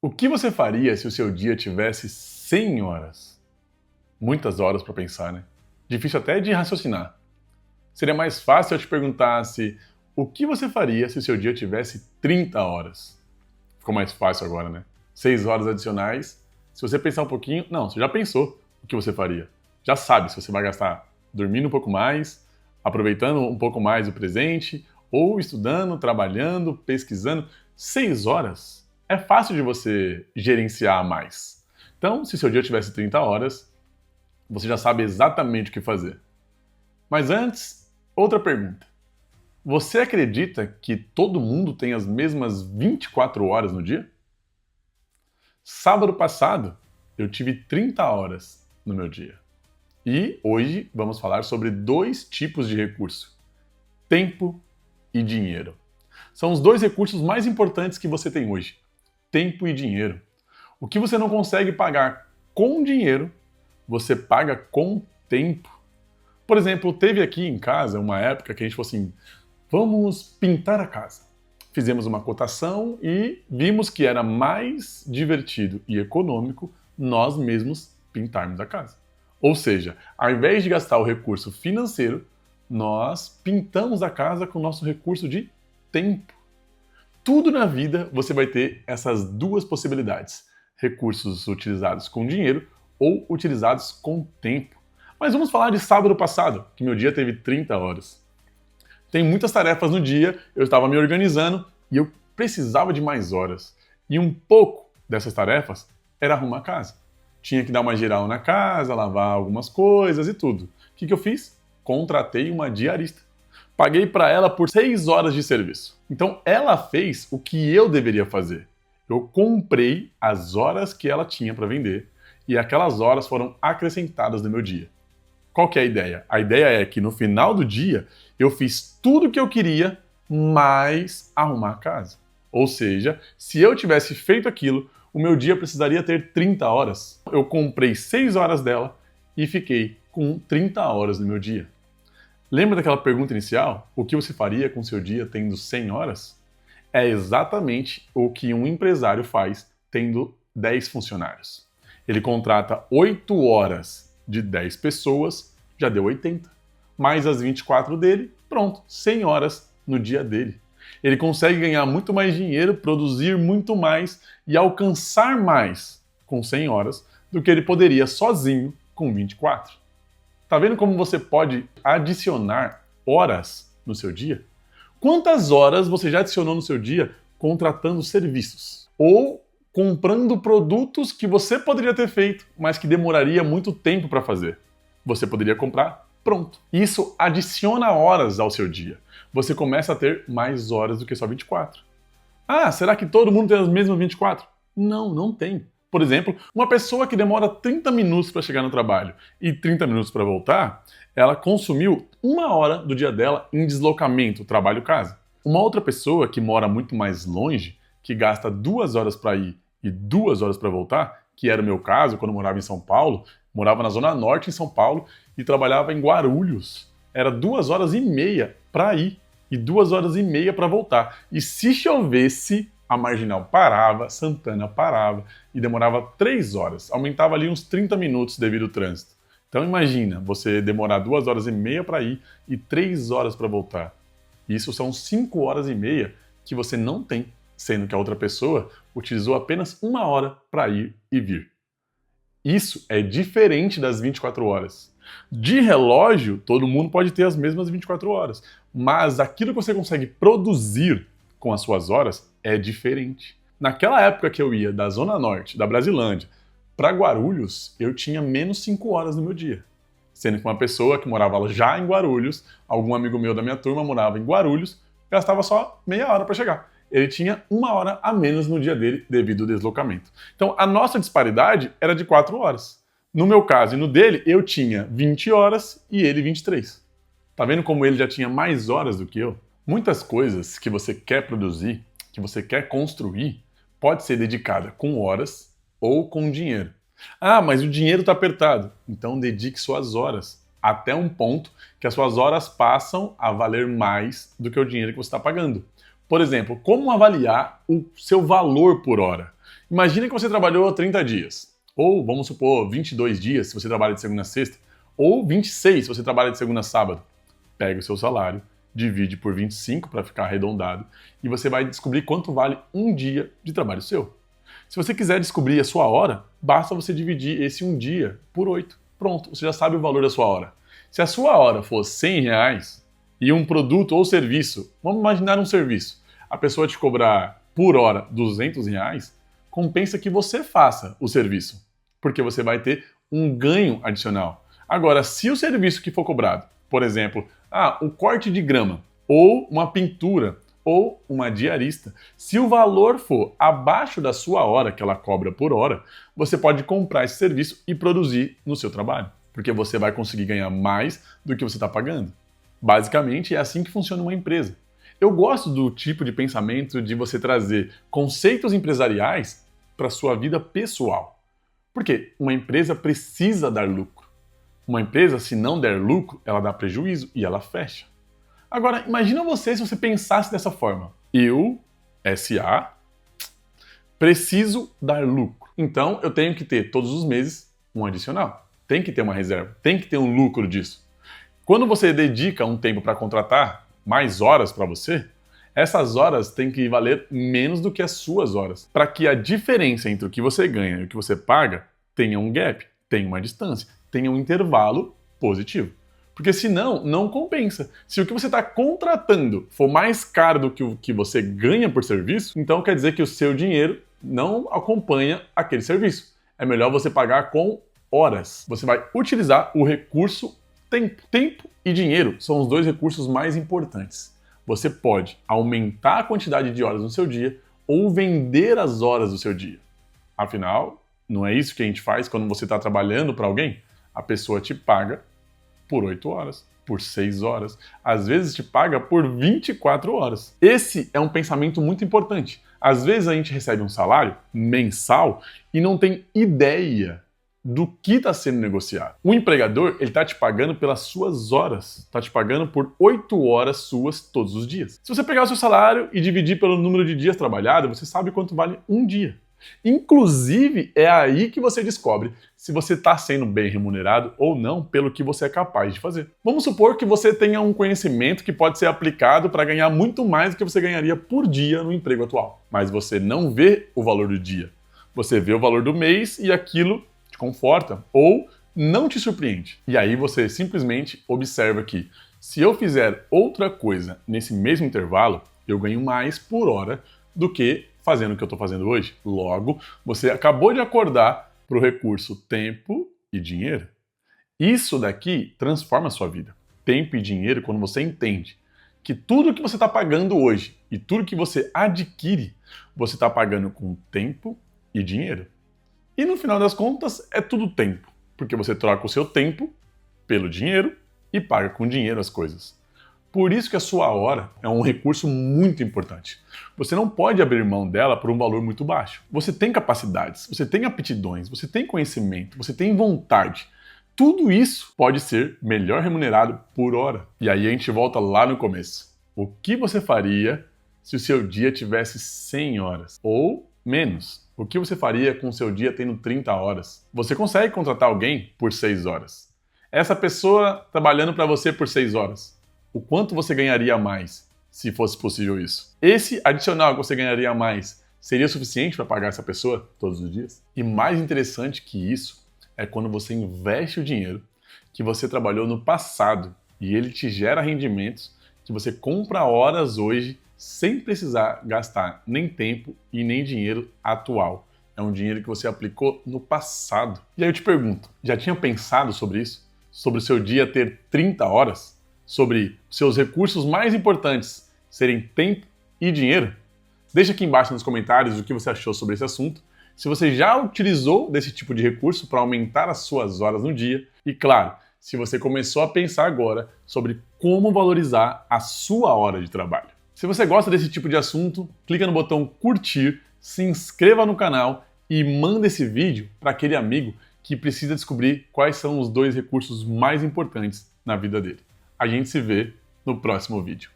O que você faria se o seu dia tivesse 100 horas? Muitas horas para pensar, né? Difícil até de raciocinar. Seria mais fácil eu te perguntasse o que você faria se o seu dia tivesse 30 horas? Ficou mais fácil agora, né? 6 horas adicionais. Se você pensar um pouquinho, não, você já pensou o que você faria. Já sabe se você vai gastar dormindo um pouco mais, aproveitando um pouco mais o presente, ou estudando, trabalhando, pesquisando. 6 horas é fácil de você gerenciar mais. Então, se seu dia tivesse 30 horas, você já sabe exatamente o que fazer. Mas antes, outra pergunta. Você acredita que todo mundo tem as mesmas 24 horas no dia? Sábado passado, eu tive 30 horas no meu dia. E hoje vamos falar sobre dois tipos de recurso: tempo e dinheiro. São os dois recursos mais importantes que você tem hoje: tempo e dinheiro. O que você não consegue pagar com dinheiro, você paga com tempo. Por exemplo, teve aqui em casa uma época que a gente falou assim: vamos pintar a casa. Fizemos uma cotação e vimos que era mais divertido e econômico nós mesmos pintarmos a casa. Ou seja, ao invés de gastar o recurso financeiro, nós pintamos a casa com o nosso recurso de tempo. Tudo na vida você vai ter essas duas possibilidades: recursos utilizados com dinheiro ou utilizados com tempo. Mas vamos falar de sábado passado, que meu dia teve 30 horas. Tem muitas tarefas no dia, eu estava me organizando e eu precisava de mais horas. E um pouco dessas tarefas era arrumar a casa. Tinha que dar uma geral na casa, lavar algumas coisas e tudo. O que eu fiz? Contratei uma diarista. Paguei para ela por 6 horas de serviço. Então ela fez o que eu deveria fazer. Eu comprei as horas que ela tinha para vender e aquelas horas foram acrescentadas no meu dia. Qual que é a ideia? A ideia é que no final do dia eu fiz tudo o que eu queria, mais arrumar a casa. Ou seja, se eu tivesse feito aquilo, o meu dia precisaria ter 30 horas. Eu comprei 6 horas dela e fiquei com 30 horas no meu dia. Lembra daquela pergunta inicial? O que você faria com seu dia tendo 100 horas? É exatamente o que um empresário faz tendo 10 funcionários. Ele contrata 8 horas de 10 pessoas, já deu 80. Mais as 24 dele, pronto, 100 horas no dia dele. Ele consegue ganhar muito mais dinheiro, produzir muito mais e alcançar mais com 100 horas do que ele poderia sozinho com 24. Tá vendo como você pode adicionar horas no seu dia? Quantas horas você já adicionou no seu dia contratando serviços? Ou comprando produtos que você poderia ter feito, mas que demoraria muito tempo para fazer? Você poderia comprar pronto. Isso adiciona horas ao seu dia. Você começa a ter mais horas do que só 24. Ah, será que todo mundo tem as mesmas 24? Não, não tem. Por exemplo, uma pessoa que demora 30 minutos para chegar no trabalho e 30 minutos para voltar, ela consumiu 1 hora do dia dela em deslocamento, trabalho-casa. Uma outra pessoa que mora muito mais longe, que gasta 2 horas para ir e 2 horas para voltar, que era o meu caso quando eu morava em São Paulo, morava na Zona Norte em São Paulo e trabalhava em Guarulhos. Era 2 horas e meia para ir e 2 horas e meia para voltar. E se chovesse, a Marginal parava, Santana parava e demorava 3 horas. Aumentava ali uns 30 minutos devido ao trânsito. Então imagina, você demorar 2 horas e meia para ir e 3 horas para voltar. Isso são 5 horas e meia que você não tem, sendo que a outra pessoa utilizou apenas 1 hora para ir e vir. Isso é diferente das 24 horas. De relógio, todo mundo pode ter as mesmas 24 horas, mas aquilo que você consegue produzir com as suas horas é diferente. Naquela época que eu ia da Zona Norte, da Brasilândia, para Guarulhos, eu tinha menos 5 horas no meu dia. Sendo que uma pessoa que morava já em Guarulhos, algum amigo meu da minha turma morava em Guarulhos, gastava só meia hora para chegar. Ele tinha 1 hora a menos no dia dele devido ao deslocamento. Então a nossa disparidade era de 4 horas. No meu caso e no dele, eu tinha 20 horas e ele 23. Tá vendo como ele já tinha mais horas do que eu? Muitas coisas que você quer produzir, que você quer construir, pode ser dedicada com horas ou com dinheiro. Ah, mas o dinheiro está apertado. Então dedique suas horas, até um ponto que as suas horas passam a valer mais do que o dinheiro que você está pagando. Por exemplo, como avaliar o seu valor por hora? Imagina que você trabalhou 30 dias, ou vamos supor 22 dias se você trabalha de segunda a sexta, ou 26 se você trabalha de segunda a sábado. Pega o seu salário, divide por 25 para ficar arredondado, e você vai descobrir quanto vale um dia de trabalho seu. Se você quiser descobrir a sua hora, basta você dividir esse um dia por 8. Pronto, você já sabe o valor da sua hora. Se a sua hora for R$100 e um produto ou serviço, vamos imaginar um serviço, a pessoa te cobrar por hora R$200, compensa que você faça o serviço, porque você vai ter um ganho adicional. Agora, se o serviço que for cobrado, por exemplo, um corte de grama, ou uma pintura, ou uma diarista, se o valor for abaixo da sua hora que ela cobra por hora, você pode comprar esse serviço e produzir no seu trabalho, porque você vai conseguir ganhar mais do que você está pagando. Basicamente, é assim que funciona uma empresa. Eu gosto do tipo de pensamento de você trazer conceitos empresariais para a sua vida pessoal. Porque uma empresa precisa dar lucro. Uma empresa, se não der lucro, ela dá prejuízo e ela fecha. Agora, imagina você se você pensasse dessa forma. Eu, SA, preciso dar lucro. Então, eu tenho que ter todos os meses um adicional. Tem que ter uma reserva. Tem que ter um lucro disso. Quando você dedica um tempo para contratar mais horas para você, essas horas têm que valer menos do que as suas horas, para que a diferença entre o que você ganha e o que você paga tenha um gap, tenha uma distância, tenha um intervalo positivo. Porque senão, não compensa. Se o que você está contratando for mais caro do que o que você ganha por serviço, então quer dizer que o seu dinheiro não acompanha aquele serviço. É melhor você pagar com horas. Você vai utilizar o recurso tempo. Tempo e dinheiro são os dois recursos mais importantes. Você pode aumentar a quantidade de horas no seu dia ou vender as horas do seu dia. Afinal, não é isso que a gente faz quando você está trabalhando para alguém? A pessoa te paga por 8 horas, por 6 horas, às vezes te paga por 24 horas. Esse é um pensamento muito importante. Às vezes a gente recebe um salário mensal e não tem ideia do que está sendo negociado. O empregador, ele está te pagando pelas suas horas, está te pagando por 8 horas suas todos os dias. Se você pegar o seu salário e dividir pelo número de dias trabalhados, você sabe quanto vale um dia. Inclusive, é aí que você descobre se você está sendo bem remunerado ou não pelo que você é capaz de fazer. Vamos supor que você tenha um conhecimento que pode ser aplicado para ganhar muito mais do que você ganharia por dia no emprego atual. Mas você não vê o valor do dia. Você vê o valor do mês e aquilo te conforta ou não te surpreende. E aí você simplesmente observa que se eu fizer outra coisa nesse mesmo intervalo, eu ganho mais por hora do que fazendo o que eu estou fazendo hoje. Logo, você acabou de acordar para o recurso tempo e dinheiro. Isso daqui transforma a sua vida. Tempo e dinheiro, quando você entende que tudo que você está pagando hoje e tudo que você adquire, você está pagando com tempo e dinheiro. E no final das contas, é tudo tempo, porque você troca o seu tempo pelo dinheiro e paga com dinheiro as coisas. Por isso que a sua hora é um recurso muito importante. Você não pode abrir mão dela por um valor muito baixo. Você tem capacidades, você tem aptidões, você tem conhecimento, você tem vontade. Tudo isso pode ser melhor remunerado por hora. E aí a gente volta lá no começo. O que você faria se o seu dia tivesse 100 horas? Ou menos. O que você faria com o seu dia tendo 30 horas? Você consegue contratar alguém por 6 horas. Essa pessoa trabalhando para você por 6 horas. O quanto você ganharia a mais se fosse possível isso? Esse adicional que você ganharia a mais seria suficiente para pagar essa pessoa todos os dias? E mais interessante que isso é quando você investe o dinheiro que você trabalhou no passado e ele te gera rendimentos que você compra horas hoje sem precisar gastar nem tempo e nem dinheiro atual. É um dinheiro que você aplicou no passado. E aí eu te pergunto, já tinha pensado sobre isso? Sobre o seu dia ter 30 horas? Sobre seus recursos mais importantes serem tempo e dinheiro? Deixa aqui embaixo nos comentários o que você achou sobre esse assunto, se você já utilizou desse tipo de recurso para aumentar as suas horas no dia e, claro, se você começou a pensar agora sobre como valorizar a sua hora de trabalho. Se você gosta desse tipo de assunto, clica no botão curtir, se inscreva no canal e manda esse vídeo para aquele amigo que precisa descobrir quais são os 2 recursos mais importantes na vida dele. A gente se vê no próximo vídeo.